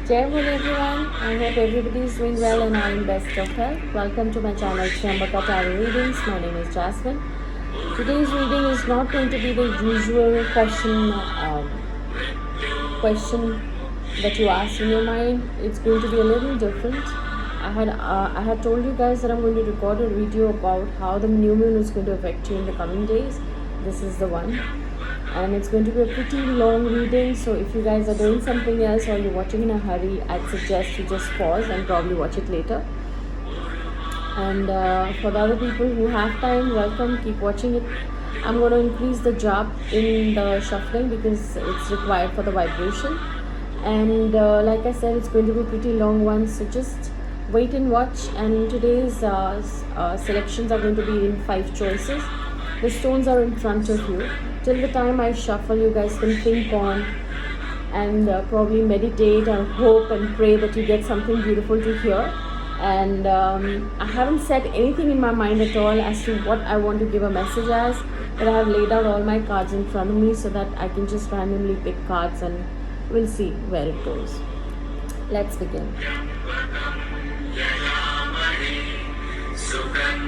Jai Bhole everyone. I hope everybody is doing well and are in best of health. Welcome to my channel Shambhaka Tarot Readings. My name is Jasmine. Today's reading is not going to be the usual question that you ask in your mind. It's going to be a little different. I had told you guys that I'm going to record a video about how the new moon is going to affect you in the coming days. This is the one. And it's going to be a pretty long reading, so if you guys are doing something else or you're watching in a hurry, I'd suggest you just pause and probably watch it later. And for the other people who have time, welcome, keep watching it. I'm going to increase the jab in the shuffling because it's required for the vibration. And like I said, it's going to be a pretty long one, so just wait and watch. And today's selections are going to be in 5 choices. The stones are in front of you. Till the time I shuffle, you guys can think on and probably meditate and hope and pray that you get something beautiful to hear. And I haven't set anything in my mind at all as to what I want to give a message as, but I have laid out all my cards in front of me so that I can just randomly pick cards and we'll see where it goes. Let's begin.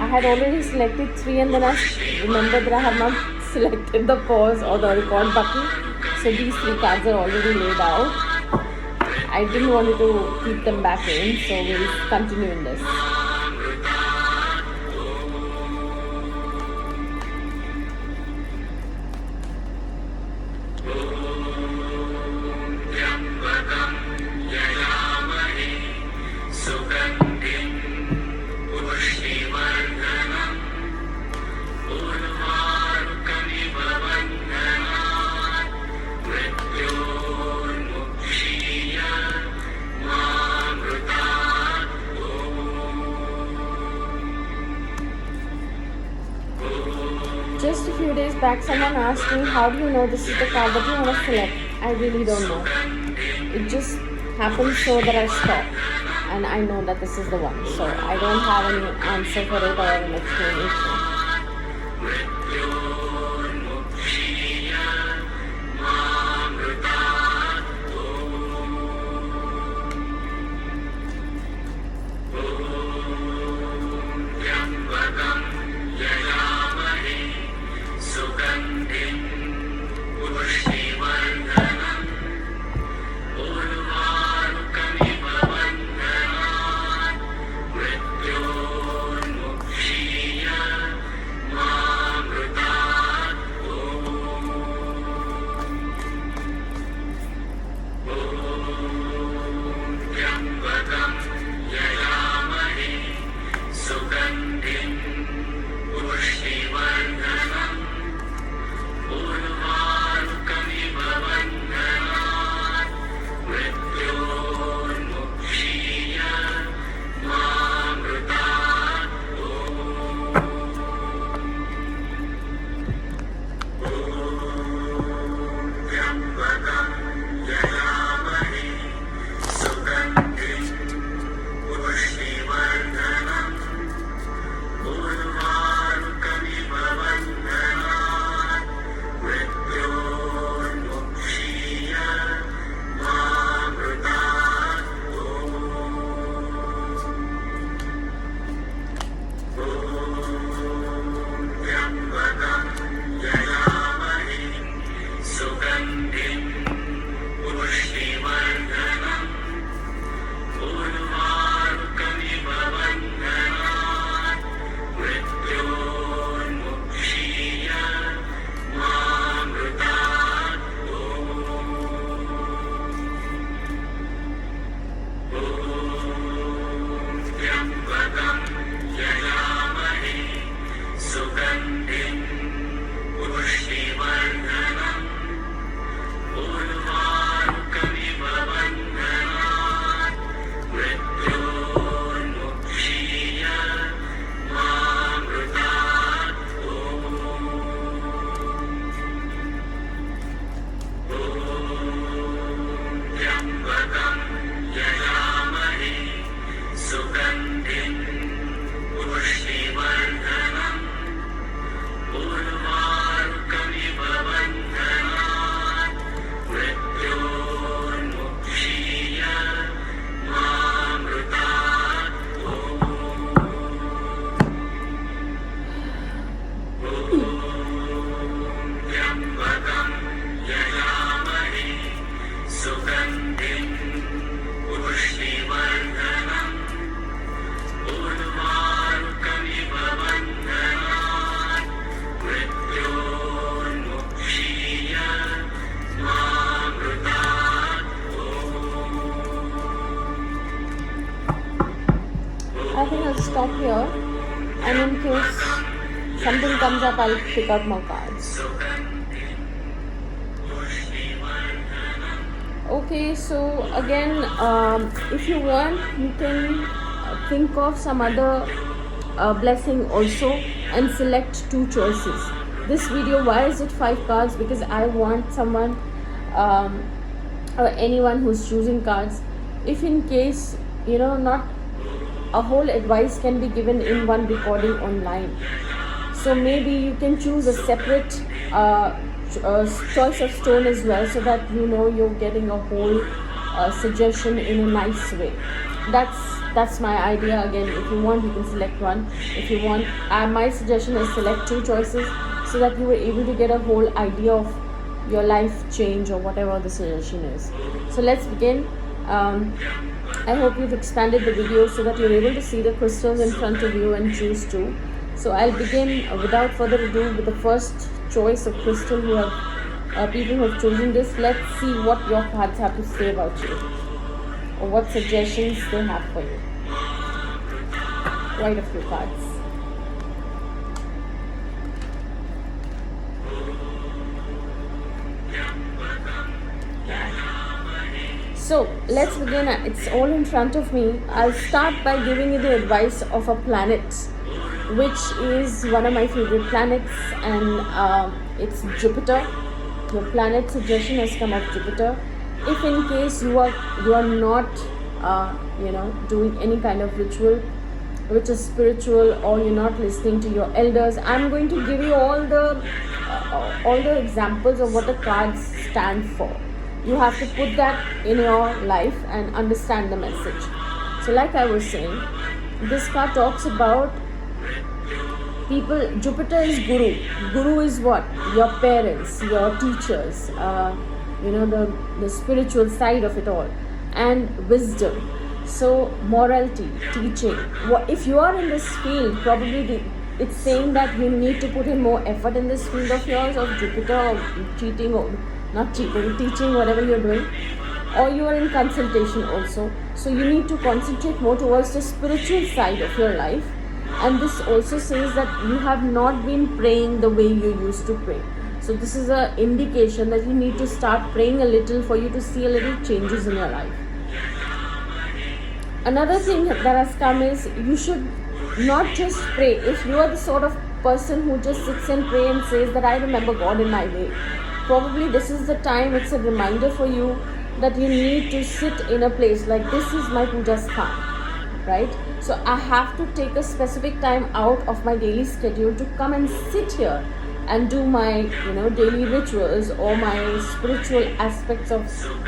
I had already selected 3 and then I remembered that I have not selected the pause or the record button. So these 3 cards are already laid out. I didn't want to keep them back in, so we'll continue in this. Just a few days back, someone asked me, how do you know this is the card that you want to select? I really don't know. It just happened so that I stopped. And I know that this is the one. So I don't have any answer for it or an explanation. stop here, and in case something comes up, I'll pick out more cards. Okay, so again, if you want, you can think of some other blessing also and select 2 choices. This video, why is it 5 cards? Because I want someone or anyone who's choosing cards, if in case, not a whole advice can be given in one recording online, so maybe you can choose a separate choice of stone as well, so that you're getting a whole suggestion in a nice way. That's my idea. Again, if you want, you can select one. If you want, my suggestion is select 2 choices, so that you were able to get a whole idea of your life change or whatever the suggestion is. So let's begin. I hope you've expanded the video so that you're able to see the crystals in front of you and choose 2. So I'll begin without further ado with the first choice of crystal. Who have people who have chosen this. Let's see what your cards have to say about you, or what suggestions they have for you. Quite a few cards. So let's begin. It's all in front of me. I'll start by giving you the advice of a planet, which is one of my favorite planets, and it's Jupiter. The planet suggestion has come up Jupiter. If in case you are not doing any kind of ritual which is spiritual, or you're not listening to your elders, I'm going to give you all the examples of what the cards stand for. You have to put that in your life and understand the message. So like I was saying, this card talks about people. Jupiter is Guru. Guru is what? Your parents, your teachers, the spiritual side of it all, and wisdom. So morality, teaching. If you are in this field, probably it's saying that you need to put in more effort in this field of yours, of Jupiter, or cheating, or not cheating, teaching, whatever you're doing, or you are in consultation also. So you need to concentrate more towards the spiritual side of your life. And this also says that you have not been praying the way you used to pray. So this is an indication that you need to start praying a little for you to see a little changes in your life. Another thing that has come is you should not just pray. If you are the sort of person who just sits and pray and says that I remember God in my way, probably this is the time. It's a reminder for you that you need to sit in a place like this is my puja sthan, right? So I have to take a specific time out of my daily schedule to come and sit here and do my daily rituals or my spiritual aspects of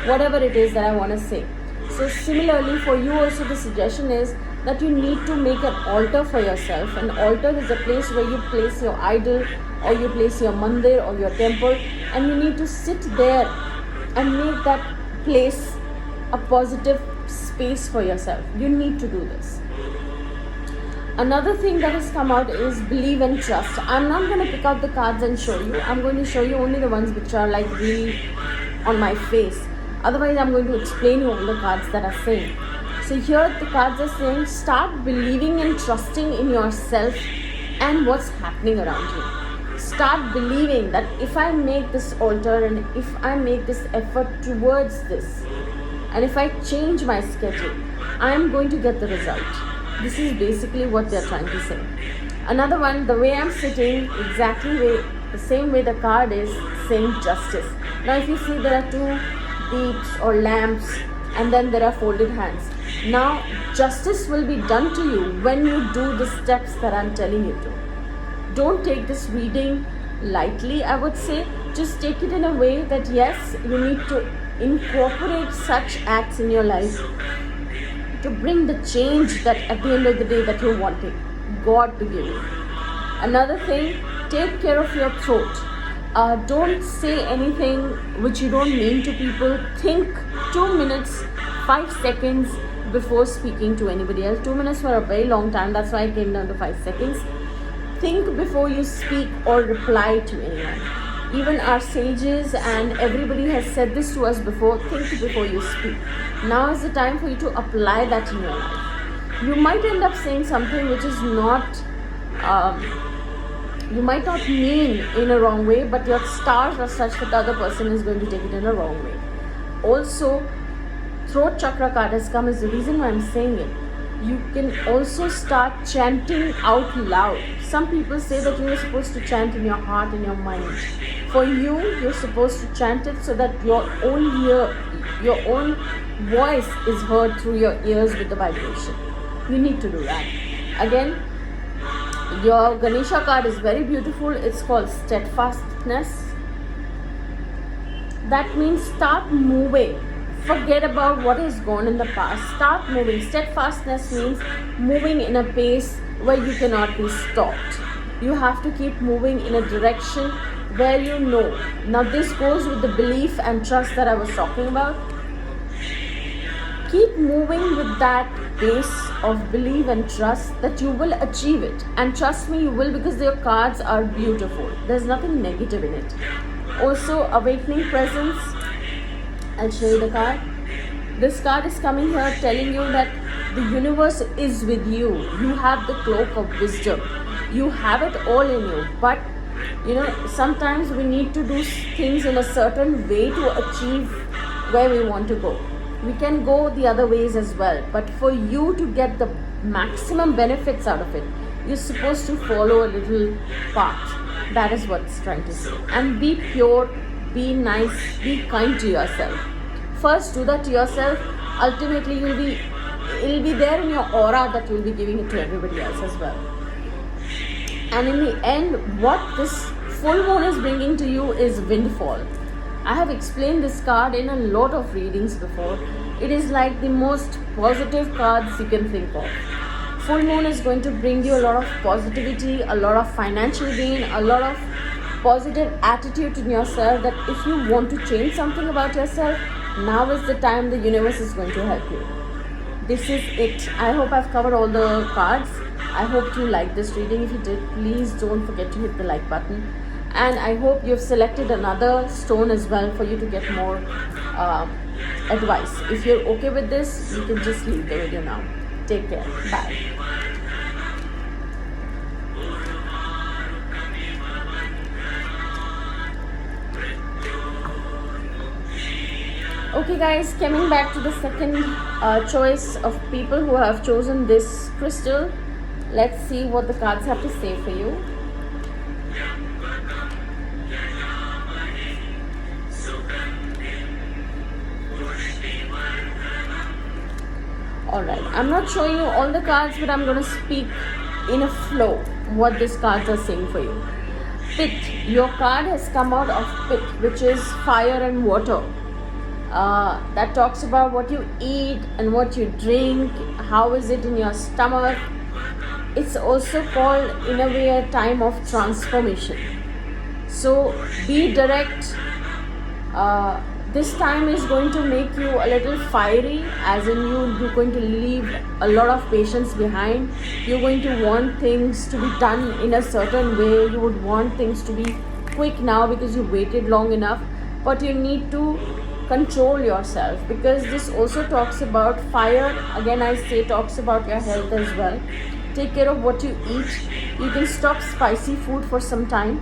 whatever it is that I want to say. So similarly for you also, the suggestion is that you need to make an altar for yourself. An altar is a place where you place your idol, or you place your mandir or your temple, and you need to sit there and make that place a positive space for yourself. You need to do this. Another thing that has come out is believe and trust. I'm not going to pick out the cards and show you. I'm going to show you only the ones which are like really on my face. Otherwise, I'm going to explain you all the cards that are saying. So here the cards are saying start believing and trusting in yourself and what's happening around you. Start believing that if I make this altar and if I make this effort towards this, and if I change my schedule, I'm going to get the result. This is basically what they're trying to say. Another one, the way I'm sitting, the same way the card is saying justice. Now if you see, there are 2 deeps or lamps, and then there are folded hands. Now justice will be done to you when you do the steps that I'm telling you to. Don't take this reading lightly, I would say. Just take it in a way that yes, you need to incorporate such acts in your life to bring the change that at the end of the day that you're wanting God to give you. Another thing, take care of your throat. Don't say anything which you don't mean to people. Think 2 minutes, 5 seconds before speaking to anybody else. 2 minutes for a very long time, that's why I came down to 5 seconds. Think before you speak or reply to anyone. Even our sages and everybody has said this to us before. Think before you speak. Now is the time for you to apply that in your life. you might end up saying something which is not, you might not mean in a wrong way, but your stars are such that the other person is going to take it in a wrong way. Also, throat chakra card has come is the reason why I'm saying it. You can also start chanting out loud. Some people say that you are supposed to chant in your heart and your mind. For you, you're supposed to chant it so that your own voice is heard through your ears with the vibration. You need to do that. Again, your Ganesha card is very beautiful. It's called steadfastness. That means start moving. Forget about what has gone in the past. Start moving. Steadfastness means moving in a pace where you cannot be stopped. You have to keep moving in a direction where you know. Now this goes with the belief and trust that I was talking about. Keep moving with that base of belief and trust that you will achieve it. And trust me, you will, because your cards are beautiful. There's nothing negative in it. Also, awakening presence. I'll show you the card. This card is coming here telling you that the universe is with you. You have the cloak of wisdom. You have it all in you. But sometimes we need to do things in a certain way to achieve where we want to go. We can go the other ways as well. But for you to get the maximum benefits out of it, you're supposed to follow a little path. That is what it's trying to say. And be pure. Be nice, be kind to yourself. First, do that to yourself. Ultimately, it'll be there in your aura that you'll be giving it to everybody else as well. And in the end, what this full moon is bringing to you is windfall. I have explained this card in a lot of readings before. It is like the most positive cards you can think of. Full moon is going to bring you a lot of positivity, a lot of financial gain, a lot of positive attitude in yourself, that if you want to change something about yourself, now is the time the universe is going to help you. This is it. I hope I've covered all the cards. I hope you liked this reading. If you did, please don't forget to hit the like button. And I hope you've selected another stone as well for you to get more advice. If you're okay with this, you can just leave the video now. Take care. Bye. Okay guys, coming back to the second choice of people who have chosen this crystal. Let's see what the cards have to say for you. Alright, I'm not showing you all the cards, but I'm going to speak in a flow what these cards are saying for you. Pit, your card has come out of Pit, which is fire and water. That talks about what you eat and what you drink, how is it in your stomach. It's also called, in a way, a time of transformation. So be direct. This time is going to make you a little fiery, as in you're going to leave a lot of patience behind. You're going to want things to be done in a certain way. You would want things to be quick now because you waited long enough. But you need to control yourself, because this also talks about fire. Again, I say talks about your health as well. Take care of what you eat. You can stop spicy food for some time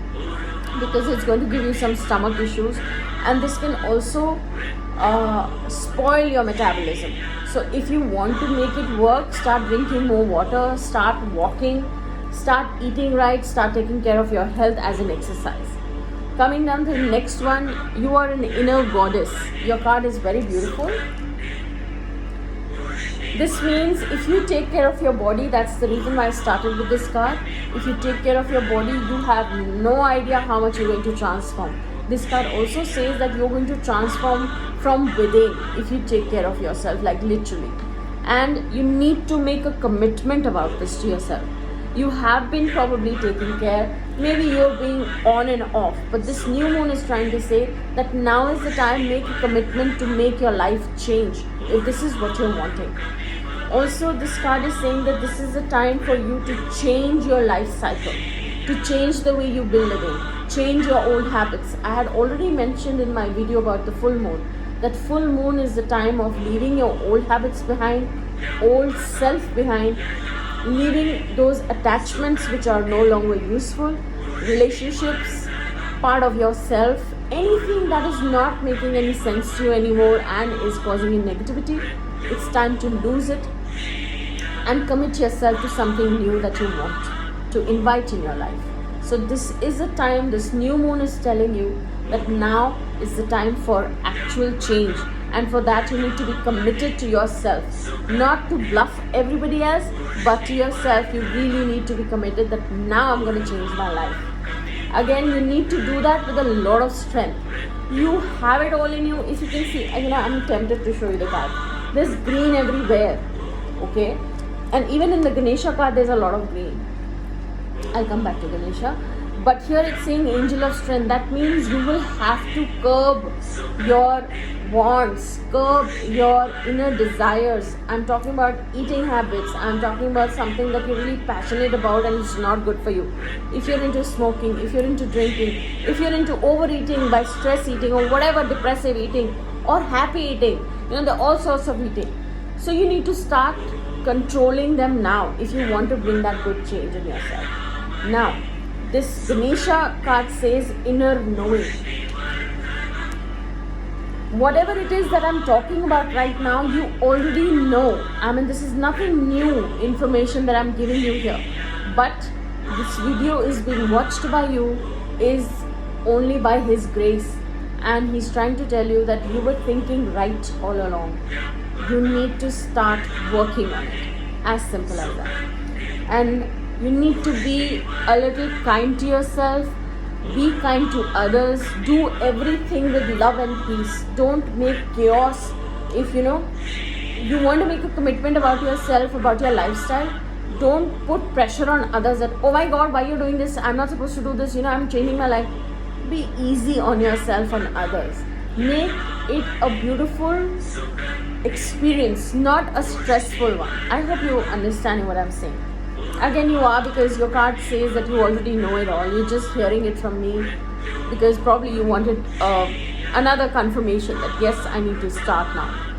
because it's going to give you some stomach issues, and this can also spoil your metabolism. So if you want to make it work, start drinking more water, start walking, start eating right, start taking care of your health as an exercise. Coming down to the next one, you are an inner goddess. Your card is very beautiful. This means if you take care of your body, that's the reason why I started with this card. If you take care of your body, you have no idea how much you're going to transform. This card also says that you're going to transform from within if you take care of yourself, like literally. And you need to make a commitment about this to yourself. You have been probably taking care, maybe you're being on and off, but this new moon is trying to say that now is the time, make a commitment to make your life change if this is what you're wanting. Also, this card is saying that this is the time for you to change your life cycle, to change the way you've been living, change your old habits. I had already mentioned in my video about the full moon that full moon is the time of leaving your old habits behind, old self behind, leaving those attachments which are no longer useful, relationships, part of yourself, anything that is not making any sense to you anymore and is causing you negativity. It's time to lose it and commit yourself to something new that you want to invite in your life. So this is a time, this new moon is telling you that now is the time for actual change, and for that you need to be committed to yourself, not to bluff everybody else, but to yourself. You really need to be committed that now I'm going to change my life. Again, you need to do that with a lot of strength. You have it all in you. If you can see, I'm tempted to show you the card. There's green everywhere, okay? And even in the Ganesha card, there's a lot of green. I'll come back to Ganesha. But here it's saying Angel of Strength. That means you will have to curb your wants, curb your inner desires. I'm talking about eating habits. I'm talking about something that you're really passionate about and it's not good for you. If you're into smoking, if you're into drinking, if you're into overeating by stress eating or whatever, depressive eating or happy eating, there are all sorts of eating. So you need to start controlling them now if you want to bring that good change in yourself. Now, this Ganesha card says inner knowing. Whatever it is that I'm talking about right now, you already know. This is nothing new information that I'm giving you here. But this video is being watched by you is only by His grace. And He's trying to tell you that you were thinking right all along. You need to start working on it. As simple as that. And you need to be a little kind to yourself. Be kind to others. Do everything with love and peace. Don't make chaos. If you want to make a commitment about yourself, about your lifestyle, don't put pressure on others that, oh my God, why are you doing this? I'm not supposed to do this. I'm changing my life. Be easy on yourself and others. Make it a beautiful experience, not a stressful one. I hope you understand what I'm saying. Again, you are, because your card says that you already know it all. You're just hearing it from me because probably you wanted another confirmation that yes, I need to start now.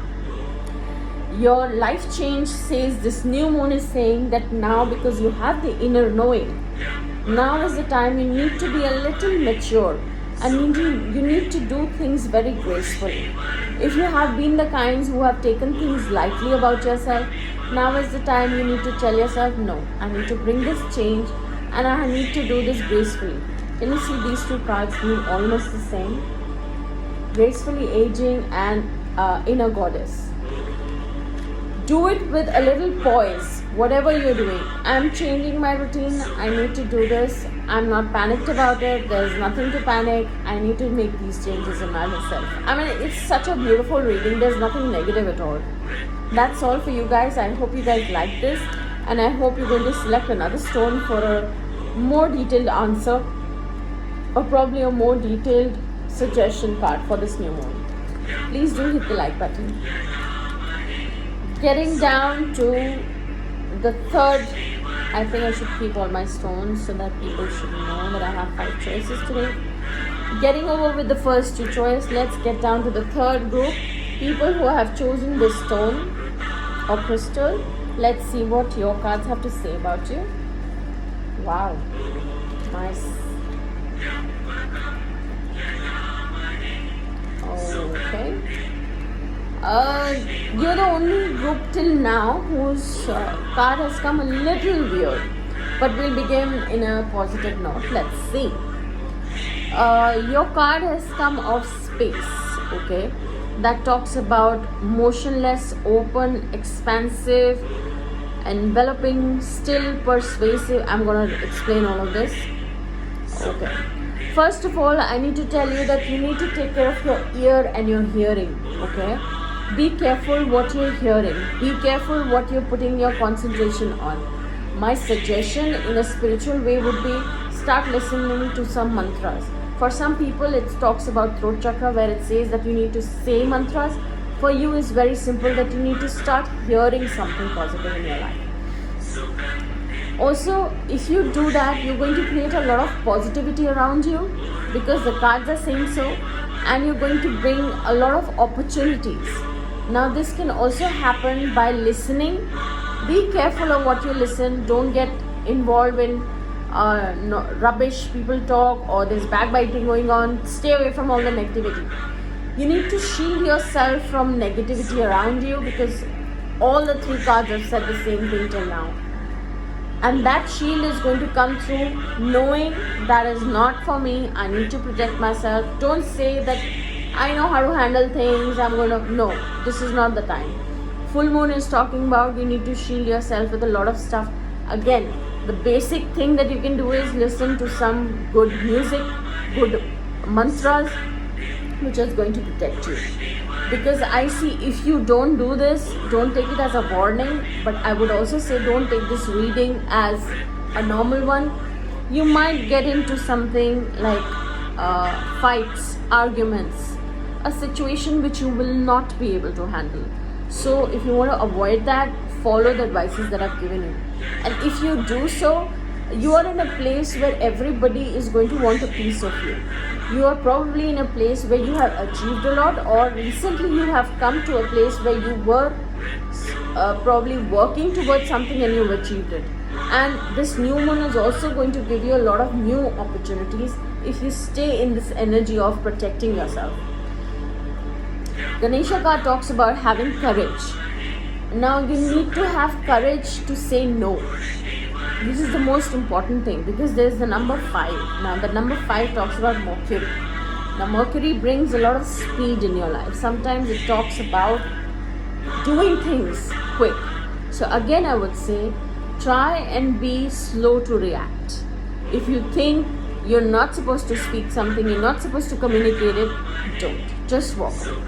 Your life change says, this new moon is saying that now, because you have the inner knowing, now is the time you need to be a little mature and you need to do things very gracefully. If you have been the kinds who have taken things lightly about yourself, now is the time you need to tell yourself, no, I need to bring this change and I need to do this gracefully. Can you see these two cards being almost the same? Gracefully aging and inner goddess. Do it with a little poise, whatever you're doing. I'm changing my routine. I need to do this. I'm not panicked about it. There's nothing to panic. I need to make these changes in myself. It's such a beautiful reading. There's nothing negative at all. That's all for you guys. I hope you guys like this. And I hope you're going to select another stone for a more detailed answer. Or probably a more detailed suggestion card for this new moon. Please do hit the like button. Getting down to the third, I think I should keep all my stones so that people should know that I have 5 choices today. Getting over with the first 2 choices, let's get down to the third group. People who have chosen this stone or crystal. Let's see what your cards have to say about you. Wow, nice. Okay. You're the only group till now whose card has come a little weird, but we'll begin in a positive note. Let's see. Your card has come of space, okay? That talks about motionless, open, expansive, enveloping, still, persuasive. I'm going to explain all of this. Okay. First of all, I need to tell you that you need to take care of your ear and your hearing, okay? Be careful what you're hearing. Be careful what you're putting your concentration on. My suggestion in a spiritual way would be start listening to some mantras. For some people, it talks about throat chakra where it says that you need to say mantras. For you, it's very simple that you need to start hearing something positive in your life. Also, if you do that, you're going to create a lot of positivity around you because the cards are saying so, and you're going to bring a lot of opportunities. Now this can also happen by listening. Be careful of what you listen. Don't get involved in rubbish people talk, or there's backbiting going on. Stay away from all the negativity. You need to shield yourself from negativity around you, because all the 3 cards have said the same thing till now. And that shield is going to come through knowing that is not for me. I need to protect myself. Don't say that I know how to handle things. No, this is not the time. Full moon is talking about you need to shield yourself with a lot of stuff. Again, the basic thing that you can do is listen to some good music, good mantras, which is going to protect you. Because I see, if you don't do this, don't take it as a warning, but I would also say don't take this reading as a normal one. You might get into something like fights, arguments, a situation which you will not be able to handle. So if you want to avoid that, follow the advices that I've given you. And if you do so, you are in a place where everybody is going to want a piece of you. You are probably in a place where you have achieved a lot, or recently you have come to a place where you were probably working towards something and you've achieved it. And this new moon is also going to give you a lot of new opportunities if you stay in this energy of protecting yourself. Ganesha card talks about having courage. Now you need to have courage to say no. This is the most important thing, because there is the number 5. Now the number 5 talks about Mercury. Now Mercury brings a lot of speed in your life. Sometimes it talks about doing things quick. So again, I would say try and be slow to react. If you think you're not supposed to speak something, you're not supposed to communicate it, don't. Just walk away.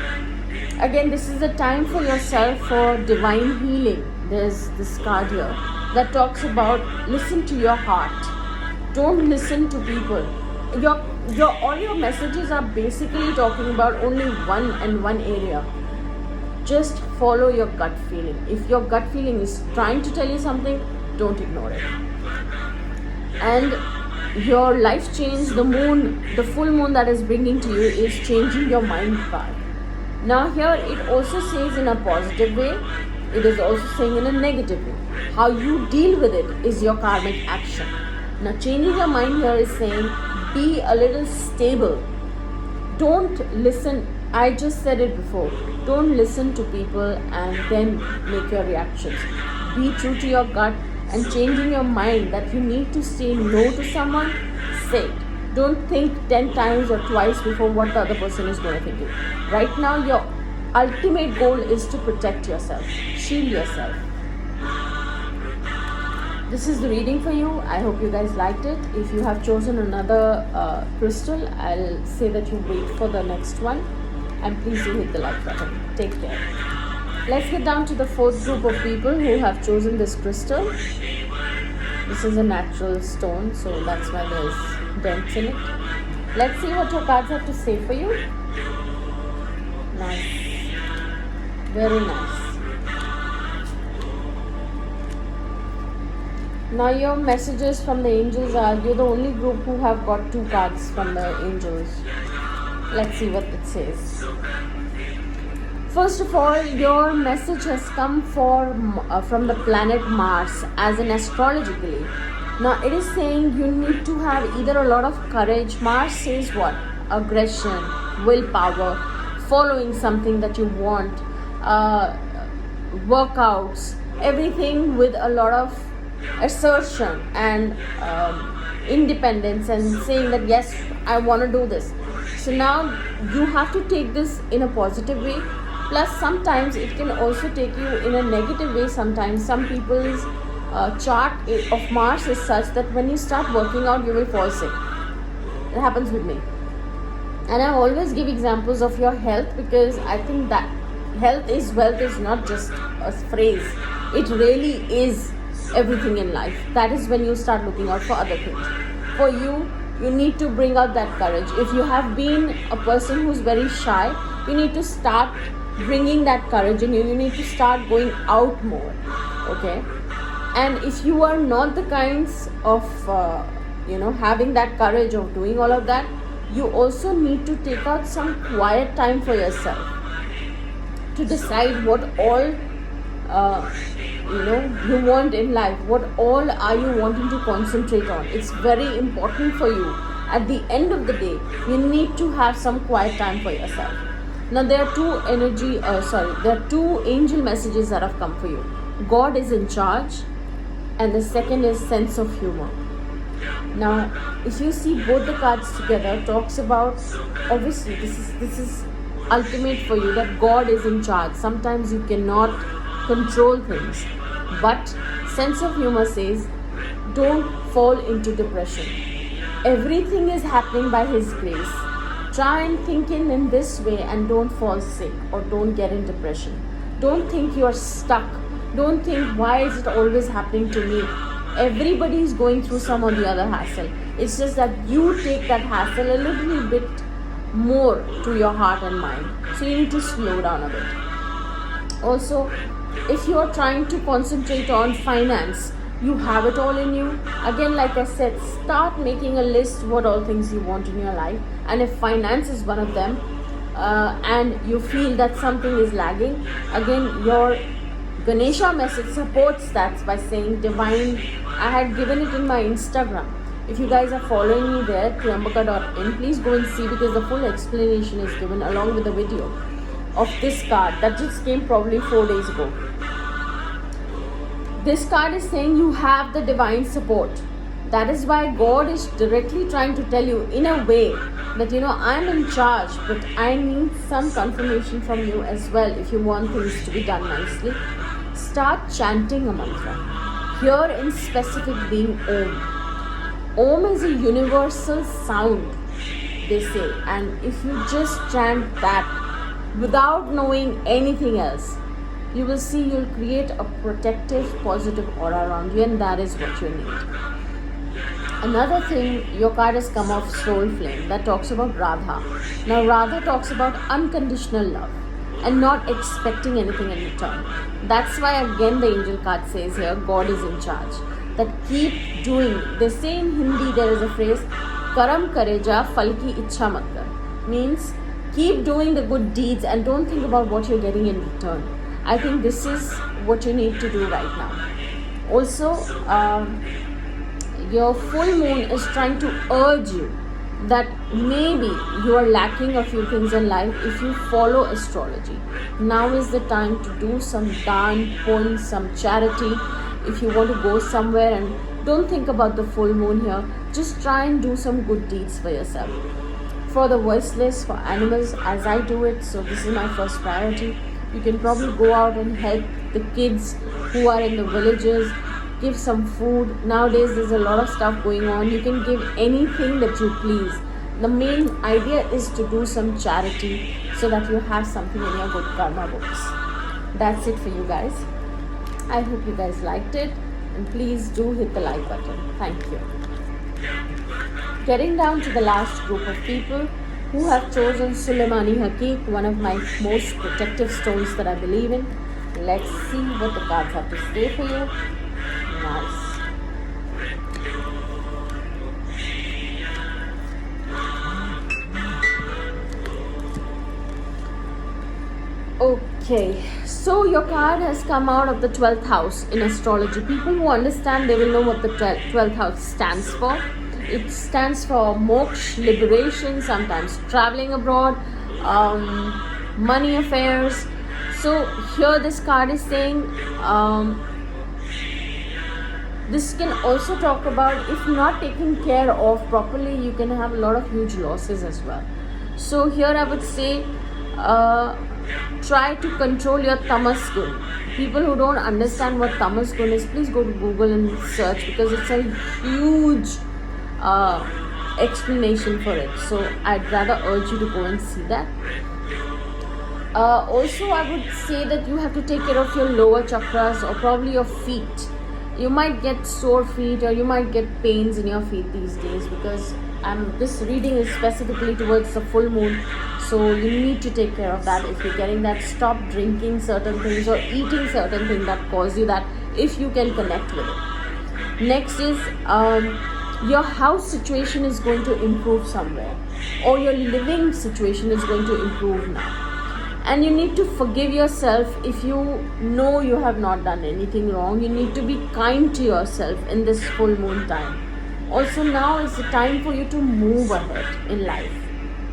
Again, this is a time for yourself for divine healing. There's this card here that talks about listen to your heart. Don't listen to people. All your messages are basically talking about only one area. Just follow your gut feeling. If your gut feeling is trying to tell you something, don't ignore it. And your life change, the full moon that is bringing to you is changing your mind card. Now here it also says in a positive way, it is also saying in a negative way. How you deal with it is your karmic action. Now changing your mind here is saying be a little stable. Don't listen, I just said it before, don't listen to people and then make your reactions. Be true to your gut, and changing your mind that you need to say no to someone, say it. Don't think 10 times or twice before what the other person is going to think. Right now, your ultimate goal is to protect yourself, shield yourself. This is the reading for you. I hope you guys liked it. If you have chosen another crystal, I'll say that you wait for the next one. And please do hit the like button. Take care. Let's get down to the 4th group of people who have chosen this crystal. This is a natural stone, so that's why there's dents in it. Let's see what your cards have to say for you. Nice. Very nice. Now your messages from the angels are, you're the only group who have got 2 cards from the angels. Let's see what it says. First of all, your message has come from the planet Mars, as in astrologically. Now it is saying you need to have either a lot of courage. Mars says what? Aggression, willpower, following something that you want, workouts, everything with a lot of assertion and independence, and saying that yes, I want to do this. So now you have to take this in a positive way. Plus sometimes it can also take you in a negative way. Sometimes some people's chart of Mars is such that when you start working out, you will fall sick. It happens with me. And I always give examples of your health, because I think that health is wealth is not just a phrase. It really is everything in life. That is when you start looking out for other things. For you, you need to bring out that courage. If you have been a person who's very shy, you need to start bringing that courage in you. You need to start going out more. Okay? And if you are not the kinds of having that courage of doing all of that, you also need to take out some quiet time for yourself. to decide what all you want in life, what all are you wanting to concentrate on. It's very important for you. At the end of the day, you need to have some quiet time for yourself. Now there are two angel messages that have come for you. God is in charge, and the second is sense of humor. Now if you see both the cards together, talks about, obviously this is ultimate for you, that God is in charge. Sometimes you cannot control things, but sense of humor says don't fall into depression. Everything is happening by His grace. Try and think in this way and don't fall sick or don't get in depression. Don't think you're stuck. Don't think, why is it always happening to me? Everybody is going through some or the other hassle. It's just that you take that hassle a little bit more to your heart and mind. So you need to slow down a bit. Also, if you are trying to concentrate on finance, you have it all in you. Again, like I said, start making a list what all things you want in your life. And if finance is one of them, and you feel that something is lagging, again, your Ganesha message supports that by saying divine. I had given it in my Instagram. If you guys are following me there, Triyambaka.in, please go and see, because the full explanation is given along with the video of this card that just came probably 4 days ago. This card is saying you have the divine support. That is why God is directly trying to tell you in a way that, I'm in charge, but I need some confirmation from you as well if you want things to be done nicely. Start chanting a mantra. Here in specific being Om. Om is a universal sound, they say, and if you just chant that without knowing anything else, you will see you'll create a protective, positive aura around you, and that is what you need. Another thing, your card has come off Soul Flame, that talks about Radha. Now Radha talks about unconditional love and not expecting anything in return. That's why again the angel card says here, God is in charge. That keep doing. They say in Hindi, there is a phrase, Karam kareja fal ki ichha mat kar. Means keep doing the good deeds and don't think about what you're getting in return. I think this is what you need to do right now. Also, your full moon is trying to urge you that maybe you are lacking a few things in life. If you follow astrology, now is the time to do some dan, pun, some charity. If you want to go somewhere, and don't think about the full moon here, just try and do some good deeds for yourself. For the voiceless, for animals, as I do it, so this is my first priority. You can probably go out and help the kids who are in the villages, give some food. Nowadays there's a lot of stuff going on. You can give anything that you please. The main idea is to do some charity so that you have something in your good karma books. That's it for you guys. I hope you guys liked it, and please do hit the like button. Thank you. Getting down to the last group of people who have chosen Sulaimani Haqiq, one of my most protective stones that I believe in. Let's see what the cards have to say for you. Nice. Okay, so your card has come out of the 12th house in astrology. People who understand, they will know what the 12th house stands for. It stands for moksha, liberation, sometimes traveling abroad, money affairs. So here this card is saying, this can also talk about if not taken care of properly, you can have a lot of huge losses as well. So here I would say, try to control your tamas gun. People who don't understand what tamas gun is, please go to Google and search, because it's a huge explanation for it. So I'd rather urge you to go and see that. Also, I would say that you have to take care of your lower chakras, or probably your feet. You might get sore feet, or you might get pains in your feet these days, because this reading is specifically towards the full moon. So you need to take care of that. If you're getting that, stop drinking certain things or eating certain things that cause you that, if you can connect with it. Next is your house situation is going to improve somewhere, or your living situation is going to improve now. And you need to forgive yourself if you know you have not done anything wrong. You need to be kind to yourself in this full moon time. Also, now is the time for you to move ahead in life.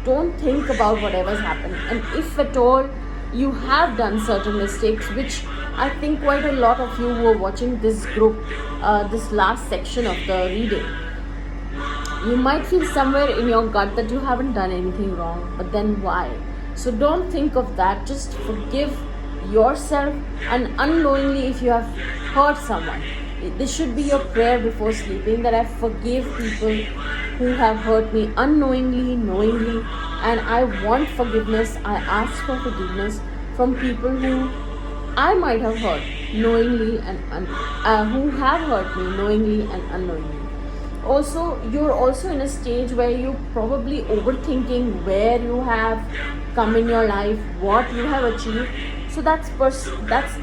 Don't think about whatever's happened. And if at all you have done certain mistakes, which I think quite a lot of you who are watching this group, this last section of the reading, you might feel somewhere in your gut that you haven't done anything wrong, but then why? So don't think of that. Just forgive yourself, and unknowingly, if you have hurt someone, this should be your prayer before sleeping, that I forgive people who have hurt me unknowingly, knowingly, and I want forgiveness. I ask for forgiveness from people who I might have hurt knowingly and who have hurt me knowingly and unknowingly. Also, you're also in a stage where you're probably overthinking where you have come in your life, what you have achieved. So that's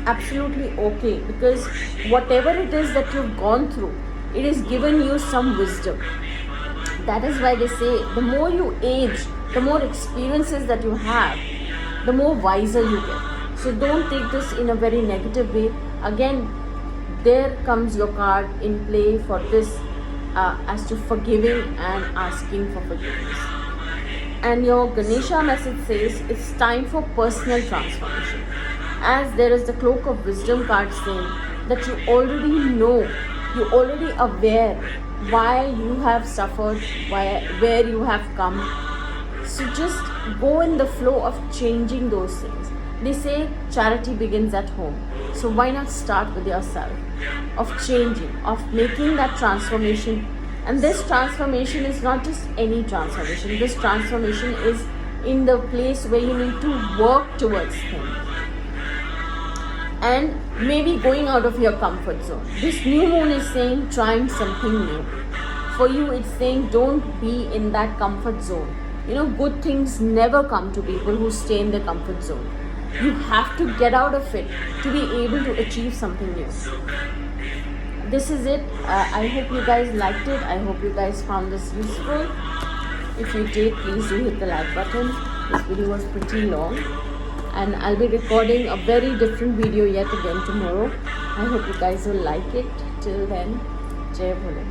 absolutely okay, because whatever it is that you've gone through, it has given you some wisdom. That is why they say the more you age, the more experiences that you have, the more wiser you get. So don't take this in a very negative way. Again, there comes your card in play for this, as to forgiving and asking for forgiveness. And your Ganesha message says it's time for personal transformation, as there is the cloak of wisdom card saying that you already know, you're already aware why you have suffered, where you have come. So just go in the flow of changing those things. They say charity begins at home. So why not start with yourself, of changing, of making that transformation. And this transformation is not just any transformation. This transformation is in the place where you need to work towards things. And maybe going out of your comfort zone. This new moon is saying trying something new. For you, it's saying don't be in that comfort zone. Good things never come to people who stay in their comfort zone. You have to get out of it to be able to achieve something new. This is it. I hope you guys liked it. I hope you guys found this useful. If you did, please do hit the like button. This video was pretty long, and I'll be recording a very different video yet again tomorrow. I hope you guys will like it. Till then, Jai Bhole.